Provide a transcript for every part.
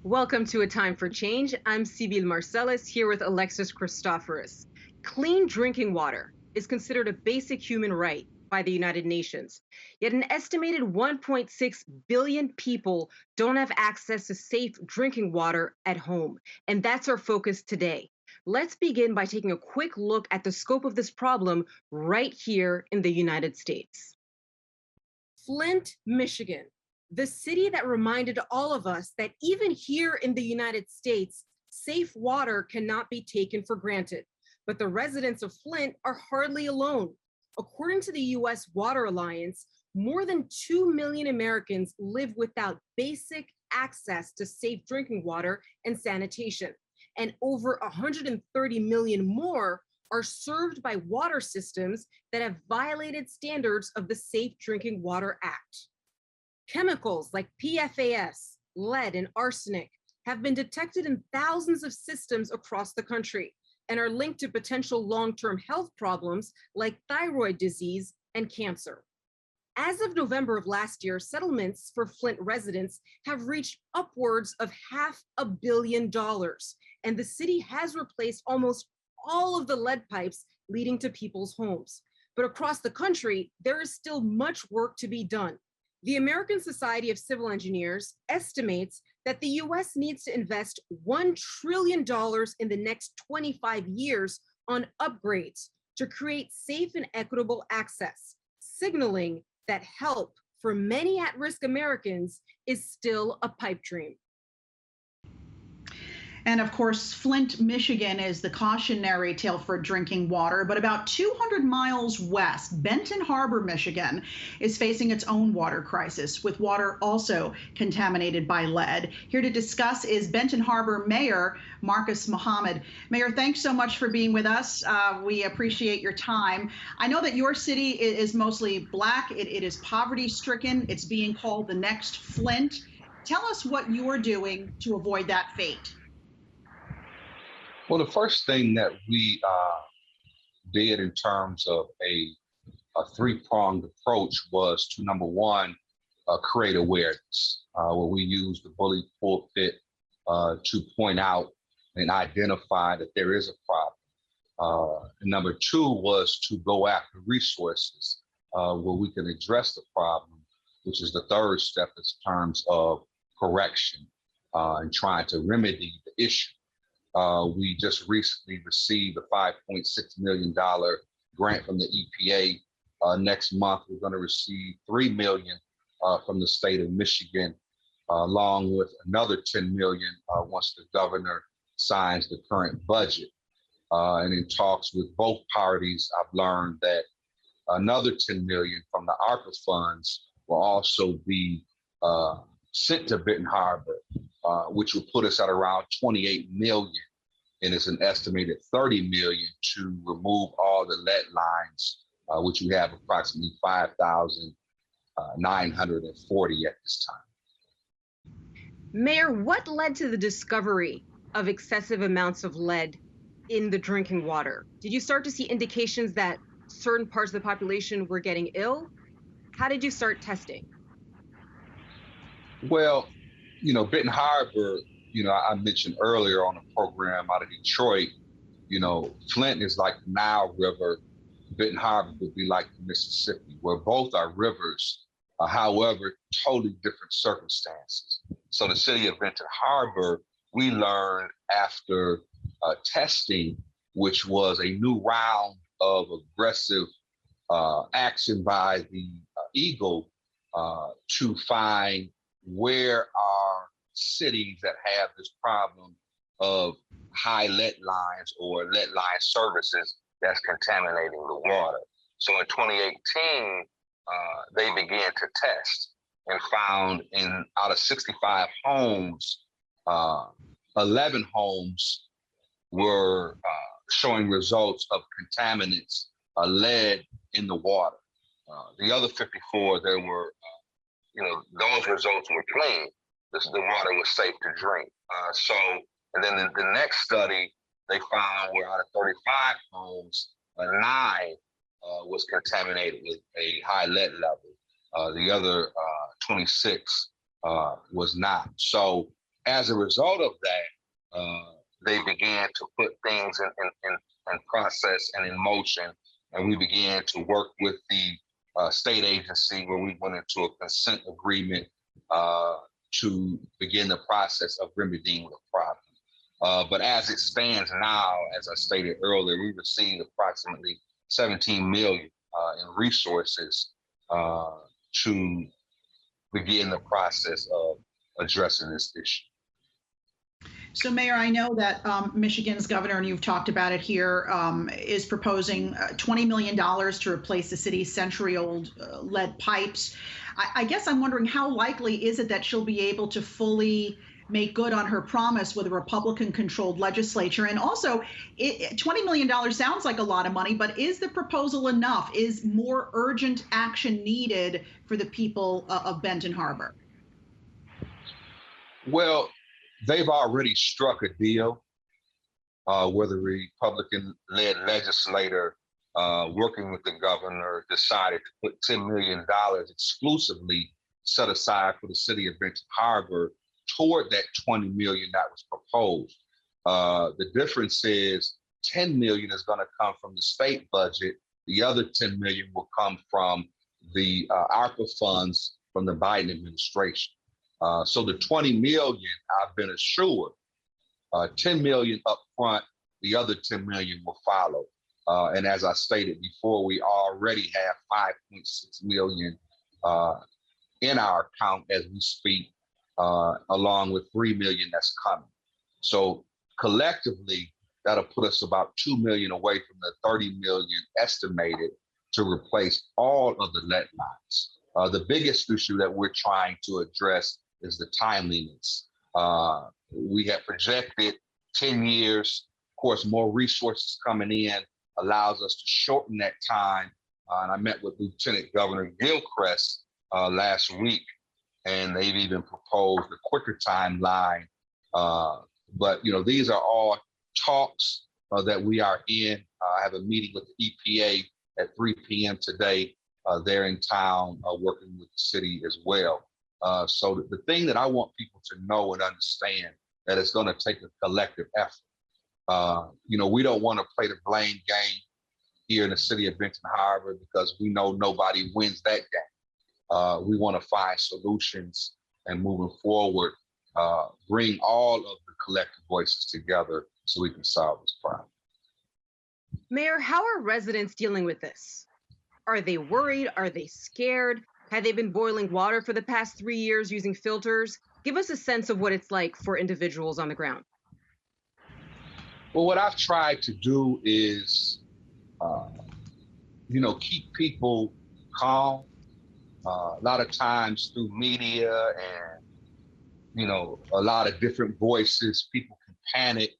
Welcome to A Time for Change. I'm Sibile Marcellus here with Alexis Christoforous. Clean drinking water is considered a basic human right by the United Nations. Yet an estimated 1.6 billion people don't have access to safe drinking water at home. And that's our focus today. Let's begin by taking a quick look at the scope of this problem right here in the United States. Flint, Michigan, the city that reminded all of us that even here in the United States, safe water cannot be taken for granted. But the residents of Flint are hardly alone. According to the US Water Alliance, more than 2 million Americans live without basic access to safe drinking water and sanitation. And over 130 million more are served by water systems that have violated standards of the Safe Drinking Water Act. Chemicals like PFAS, lead, and arsenic have been detected in thousands of systems across the country and are linked to potential long-term health problems like thyroid disease and cancer. As of November of last year, settlements for Flint residents have reached upwards of $500 million, and the city has replaced almost all of the lead pipes leading to people's homes. But across the country, there is still much work to be done. The American Society of Civil Engineers estimates that the US needs to invest $1 trillion in the next 25 years on upgrades to create safe and equitable access, signaling that help for many at-risk Americans is still a pipe dream. And of course, Flint, Michigan is the cautionary tale for drinking water, but about 200 miles west, Benton Harbor, Michigan is facing its own water crisis, with water also contaminated by lead. Here to discuss is Benton Harbor Mayor Marcus Muhammad. Mayor, thanks so much for being with us. We appreciate your time. I know that your city is mostly Black. It is poverty-stricken. It's being called the next Flint. Tell us what you're doing to avoid that fate. Well, the first thing that we did in terms of a three-pronged approach was to, number one, create awareness, where we used the bully pulpit to point out and identify that there is a problem. And number two was to go after resources where we can address the problem, which is the third step in terms of correction and trying to remedy the issue. We just recently received a $5.6 million grant from the EPA. Next month, we're going to receive $3 million from the state of Michigan, along with another $10 million once the governor signs the current budget. And in talks with both parties, I've learned that another $10 million from the ARPA funds will also be sent to Benton Harbor, which will put us at around 28 million. And it's an estimated 30 million to remove all the lead lines, which we have approximately 5,940 at this time. Mayor, what led to the discovery of excessive amounts of lead in the drinking water? Did you start to see indications that certain parts of the population were getting ill? How did you start testing? Well, Benton Harbor, I mentioned earlier on a program out of Detroit, Flint is like the Nile River. Benton Harbor would be like the Mississippi, where both are rivers, however, totally different circumstances. So the city of Benton Harbor, we learned after testing, which was a new round of aggressive action by the Eagle to find where are cities that have this problem of high lead lines or lead line services that's contaminating the water. So in 2018, they began to test and found out of 65 homes, 11 homes were showing results of contaminants, lead in the water. The other 54, there were, those results were clean. The water was safe to drink. And then the next study, they found where out of 35 homes, 9 was contaminated with a high lead level. The other 26 was not. So as a result of that, they began to put things in process and in motion, and we began to work with the state agency where we went into a consent agreement to begin the process of remedying the problem. But as it stands now, as I stated earlier, we received approximately 17 million in resources to begin the process of addressing this issue. So, Mayor, I know that Michigan's governor, and you've talked about it here, is proposing $20 million to replace the city's century-old lead pipes. I guess I'm wondering, how likely is it that she'll be able to fully make good on her promise with a Republican-controlled legislature? And also, $20 million sounds like a lot of money, but is the proposal enough? Is more urgent action needed for the people of Benton Harbor? Well, they've already struck a deal where the Republican-led legislator working with the governor decided to put $10 million exclusively set aside for the city of Benton Harbor toward that $20 million that was proposed. The difference is $10 million is going to come from the state budget. The other $10 million will come from the ARPA funds from the Biden administration. So the $20 million, I've been assured, $10 million up front, the other $10 million will follow. And as I stated before, we already have $5.6 million in our account as we speak, along with $3 million that's coming. So collectively, that'll put us about $2 million away from the $30 million estimated to replace all of the lead lines. The biggest issue that we're trying to address is the timeliness. We have projected 10 years. Of course, more resources coming in allows us to shorten that time. And I met with Lieutenant Governor Gilchrist last week, and they've even proposed a quicker timeline. But these are all talks that we are in. I have a meeting with the EPA at 3 p.m. today. They're in town working with the city as well. So the thing that I want people to know and understand that it's going to take a collective effort. We don't want to play the blame game here in the city of Benton Harbor because we know nobody wins that game. We want to find solutions and moving forward, bring all of the collective voices together so we can solve this problem. Mayor, how are residents dealing with this? Are they worried? Are they scared? Have they been boiling water for the past 3 years using filters? Give us a sense of what it's like for individuals on the ground. Well, what I've tried to do is, keep people calm. A lot of times through media and, a lot of different voices, people can panic,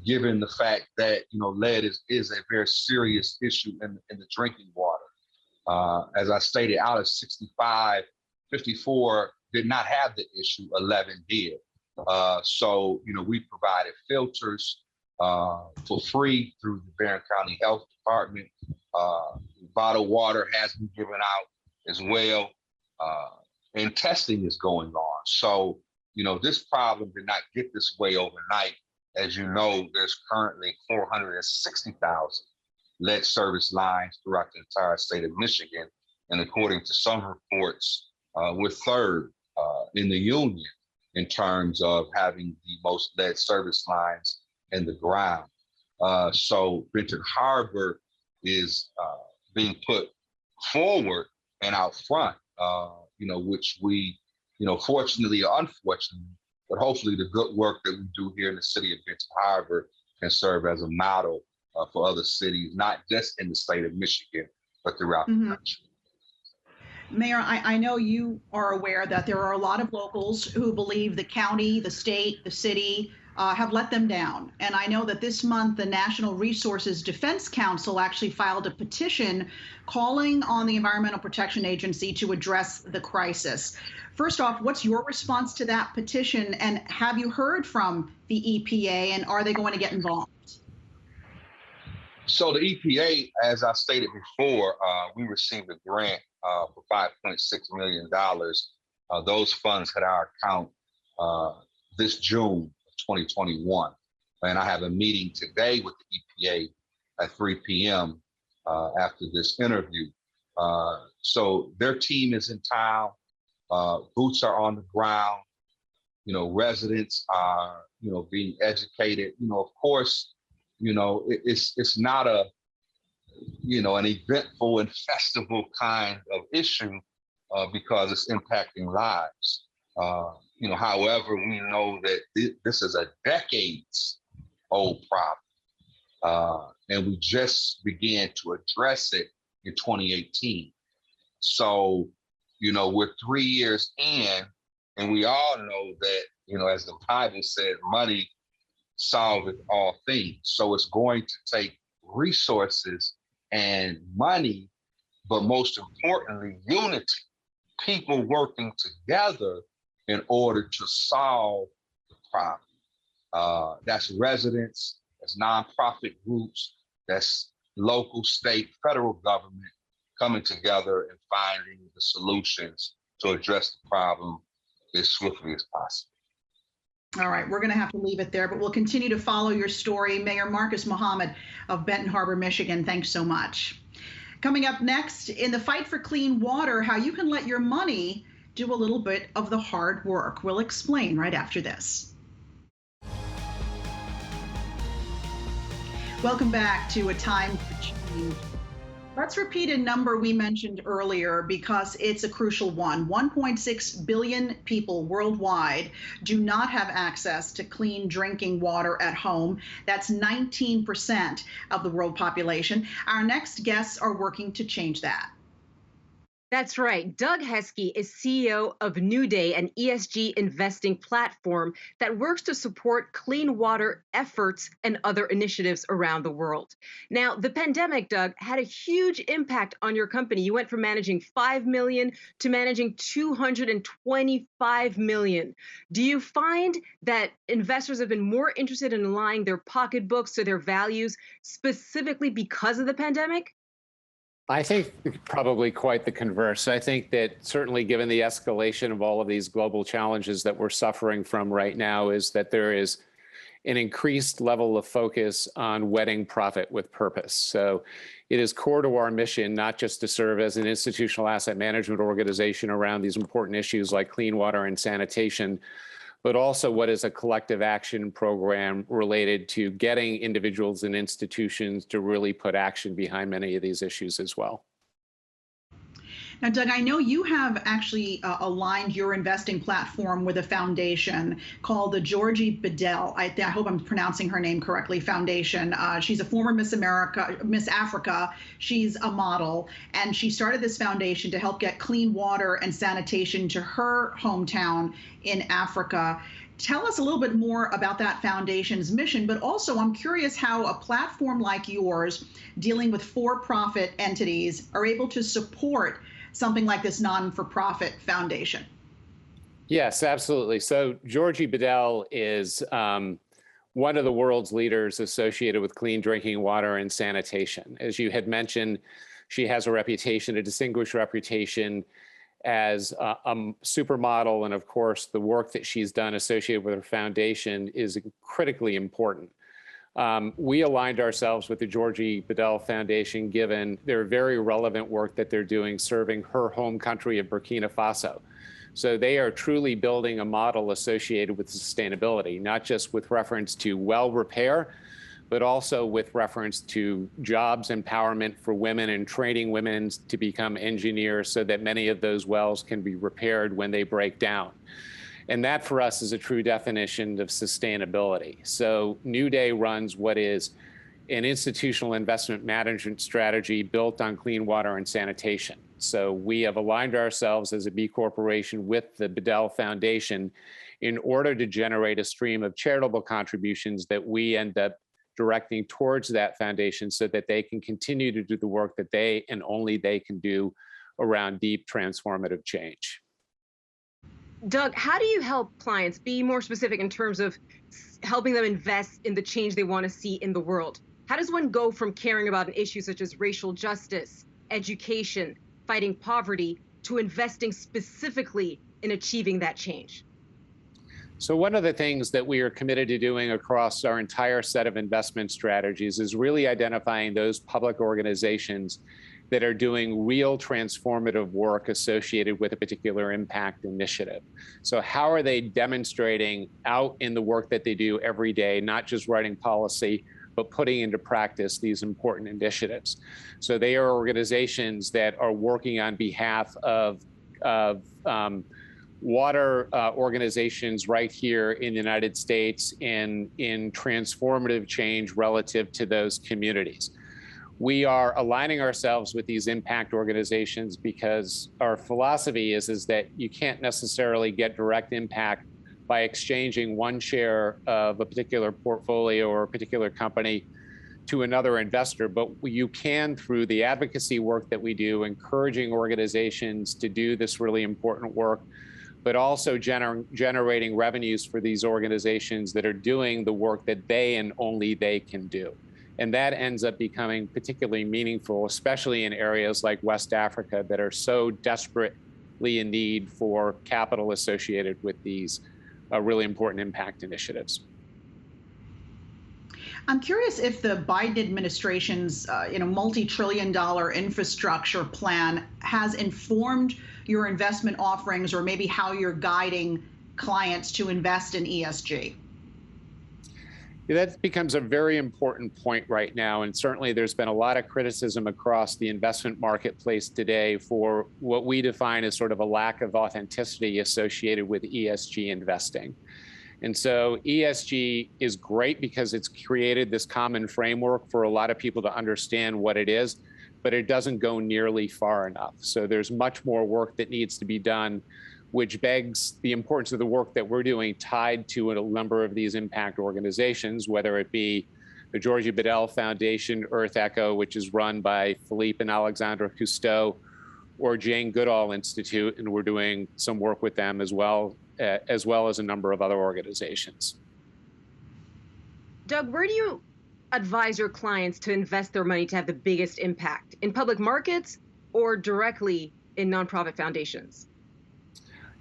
given the fact that, lead is a very serious issue in the drinking water. As I stated, out of 65, 54 did not have the issue, 11 did. So, we provided filters for free through the Barron County Health Department. Bottled water has been given out as well. And testing is going on. So, this problem did not get this way overnight. As you know, there's currently 460,000 lead service lines throughout the entire state of Michigan. And according to some reports, we're third in the union in terms of having the most lead service lines in the ground. So Benton Harbor is being put forward and out front, which we, fortunately or unfortunately, but hopefully the good work that we do here in the city of Benton Harbor can serve as a model for other cities, not just in the state of Michigan, but throughout the country. Mayor, I know you are aware that there are a lot of locals who believe the county, the state, the city have let them down. And I know that this month, the National Resources Defense Council actually filed a petition calling on the Environmental Protection Agency to address the crisis. First off, what's your response to that petition? And have you heard from the EPA, and are they going to get involved? So the EPA, as I stated before, we received a grant for $5.6 million. Those funds hit our account this June of 2021. And I have a meeting today with the EPA at 3 p.m. After this interview. So their team is in town. Boots are on the ground. Residents are, being educated. Of course, it's not an eventful and festival kind of issue because it's impacting lives. However, we know that this is a decades-old problem, and we just began to address it in 2018. So, we're 3 years in, and we all know that, as the Bible said, money solveth all things. So it's going to take resources and money, but most importantly, unity, people working together in order to solve the problem. That's residents, that's nonprofit groups, that's local, state, federal government coming together and finding the solutions to address the problem as swiftly as possible. All right, we're going to have to leave it there, but we'll continue to follow your story. Mayor Marcus Muhammad of Benton Harbor, Michigan, thanks so much. Coming up next, in the fight for clean water, how you can let your money do a little bit of the hard work. We'll explain right after this. Welcome back to A Time for Change. Let's repeat a number we mentioned earlier because it's a crucial one. 1.6 billion people worldwide do not have access to clean drinking water at home. That's 19% of the world population. Our next guests are working to change that. That's right. Doug Heske is CEO of Newday, an ESG investing platform that works to support clean water efforts and other initiatives around the world. Now, the pandemic, Doug, had a huge impact on your company. You went from managing 5 million to managing 225 million. Do you find that investors have been more interested in aligning their pocketbooks to their values specifically because of the pandemic? I think probably quite the converse. I think that certainly given the escalation of all of these global challenges that we're suffering from right now is that there is an increased level of focus on wedding profit with purpose. So it is core to our mission, not just to serve as an institutional asset management organization around these important issues like clean water and sanitation, but also what is a collective action program related to getting individuals and institutions to really put action behind many of these issues as well. Now, Doug, I know you have actually aligned your investing platform with a foundation called the Georgie Bedell, I hope I'm pronouncing her name correctly, Foundation. She's a former Miss Africa. She's a model, and she started this foundation to help get clean water and sanitation to her hometown in Africa. Tell us a little bit more about that foundation's mission, but also I'm curious how a platform like yours, dealing with for-profit entities, are able to support something like this non-for-profit foundation. Yes, absolutely. So Georgie Bedell is one of the world's leaders associated with clean drinking water and sanitation. As you had mentioned, she has a reputation, a distinguished reputation as a supermodel. And of course, the work that she's done associated with her foundation is critically important. We aligned ourselves with the Georgie Bedell Foundation, given their very relevant work that they're doing serving her home country of Burkina Faso. So they are truly building a model associated with sustainability, not just with reference to well repair, but also with reference to jobs empowerment for women and training women to become engineers so that many of those wells can be repaired when they break down. And that for us is a true definition of sustainability. So Newday runs what is an institutional investment management strategy built on clean water and sanitation. So we have aligned ourselves as a B Corporation with the Bedell Foundation in order to generate a stream of charitable contributions that we end up directing towards that foundation so that they can continue to do the work that they and only they can do around deep transformative change. Doug, how do you help clients be more specific in terms of helping them invest in the change they want to see in the world? How does one go from caring about an issue such as racial justice, education, fighting poverty, to investing specifically in achieving that change? So one of the things that we are committed to doing across our entire set of investment strategies is really identifying those public organizations that are doing real transformative work associated with a particular impact initiative. So how are they demonstrating out in the work that they do every day, not just writing policy, but putting into practice these important initiatives? So they are organizations that are working on behalf of water organizations right here in the United States in transformative change relative to those communities. We are aligning ourselves with these impact organizations because our philosophy is that you can't necessarily get direct impact by exchanging one share of a particular portfolio or a particular company to another investor, but you can, through the advocacy work that we do, encouraging organizations to do this really important work, but also generating revenues for these organizations that are doing the work that they and only they can do. And that ends up becoming particularly meaningful, especially in areas like West Africa that are so desperately in need for capital associated with these really important impact initiatives. I'm curious if the Biden administration's multi-trillion-dollar infrastructure plan has informed your investment offerings, or maybe how you're guiding clients to invest in ESG. That becomes a very important point right now. And certainly there's been a lot of criticism across the investment marketplace today for what we define as sort of a lack of authenticity associated with ESG investing. And so ESG is great because it's created this common framework for a lot of people to understand what it is, but it doesn't go nearly far enough. So there's much more work that needs to be done, which begs the importance of the work that we're doing tied to a number of these impact organizations, whether it be the Georgie Bedell Foundation, Earth Echo, which is run by Philippe and Alexandra Cousteau, or Jane Goodall Institute, and we're doing some work with them as well as a number of other organizations. Doug, where do you advise your clients to invest their money to have the biggest impact? In public markets or directly in nonprofit foundations?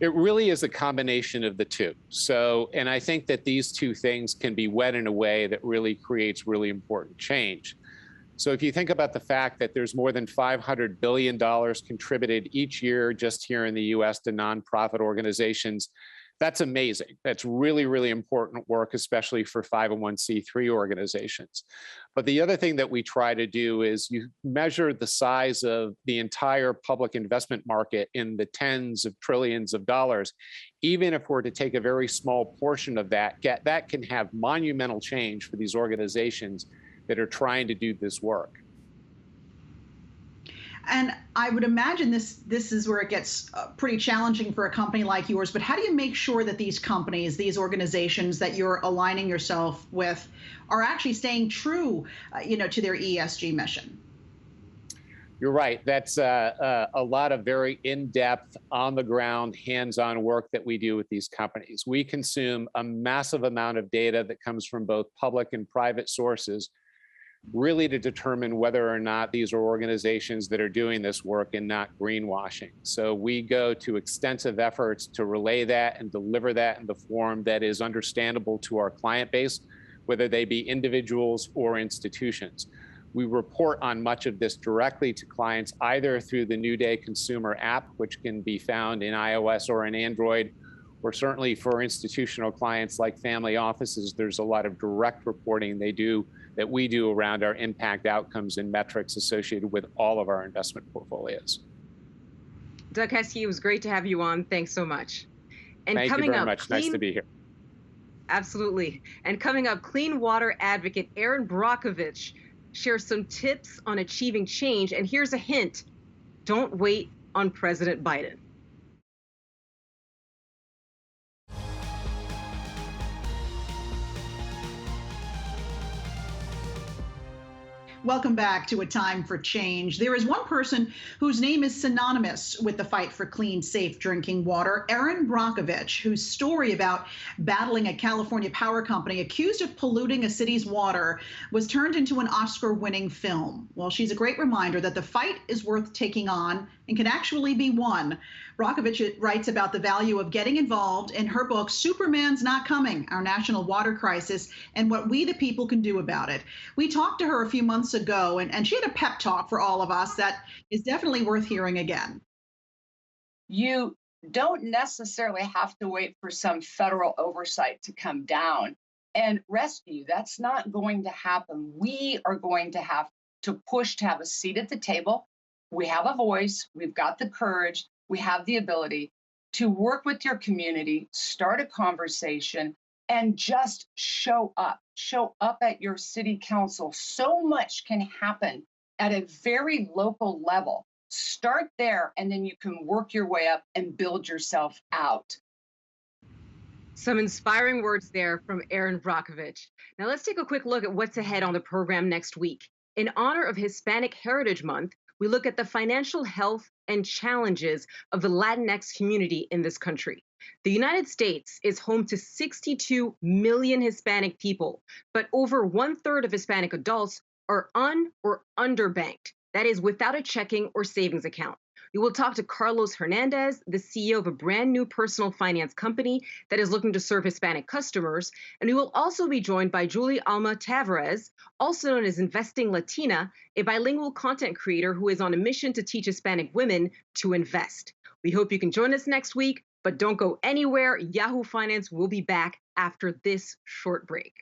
It really is a combination of the two. So, and I think that these two things can be wed in a way that really creates really important change. So if you think about the fact that there's more than $500 billion contributed each year just here in the US to nonprofit organizations, that's amazing. That's really, really important work, especially for 501c3 organizations. But the other thing that we try to do is you measure the size of the entire public investment market in the tens of trillions of dollars. Even if we're to take a very small portion of that, that can have monumental change for these organizations that are trying to do this work. And I would imagine this is where it gets pretty challenging for a company like yours, but how do you make sure that these companies, these organizations that you're aligning yourself with are actually staying true, to their ESG mission? You're right. That's a lot of very in-depth, on-the-ground, hands-on work that we do with these companies. We consume a massive amount of data that comes from both public and private sources, really to determine whether or not these are organizations that are doing this work and not greenwashing. So we go to extensive efforts to relay that and deliver that in the form that is understandable to our client base, whether they be individuals or institutions. We report on much of this directly to clients, either through the Newday consumer app, which can be found in iOS or in Android, or certainly for institutional clients like family offices, there's a lot of direct reporting that we do around our impact outcomes and metrics associated with all of our investment portfolios. Doug Heske, it was great to have you on. Thanks so much. And Thank you very much. Nice to be here. Absolutely. And coming up, clean water advocate Erin Brockovich shares some tips on achieving change. And here's a hint: don't wait on President Biden. Welcome back to A Time for Change. There is one person whose name is synonymous with the fight for clean, safe drinking water, Erin Brockovich, whose story about battling a California power company accused of polluting a city's water was turned into an Oscar-winning film. Well, she's a great reminder that the fight is worth taking on and can actually be won. Brockovich writes about the value of getting involved in her book, Superman's Not Coming, Our National Water Crisis, and what we the people can do about it. We talked to her a few months ago, and she had a pep talk for all of us that is definitely worth hearing again. You don't necessarily have to wait for some federal oversight to come down and rescue. That's not going to happen. We are going to have to push to have a seat at the table. We have a voice, we've got the courage, we have the ability to work with your community, start a conversation, and just show up. Show up at your city council. So much can happen at a very local level. Start there, and then you can work your way up and build yourself out. Some inspiring words there from Erin Brockovich. Now let's take a quick look at what's ahead on the program next week. In honor of Hispanic Heritage Month, we look at the financial health and challenges of the Latinx community in this country. The United States is home to 62 million Hispanic people, but over 1/3 of Hispanic adults are or underbanked. That is, without a checking or savings account. We will talk to Carlos Hernandez, the CEO of a brand new personal finance company that is looking to serve Hispanic customers. And we will also be joined by Julie Alma Tavares, also known as Investing Latina, a bilingual content creator who is on a mission to teach Hispanic women to invest. We hope you can join us next week, but don't go anywhere. Yahoo Finance will be back after this short break.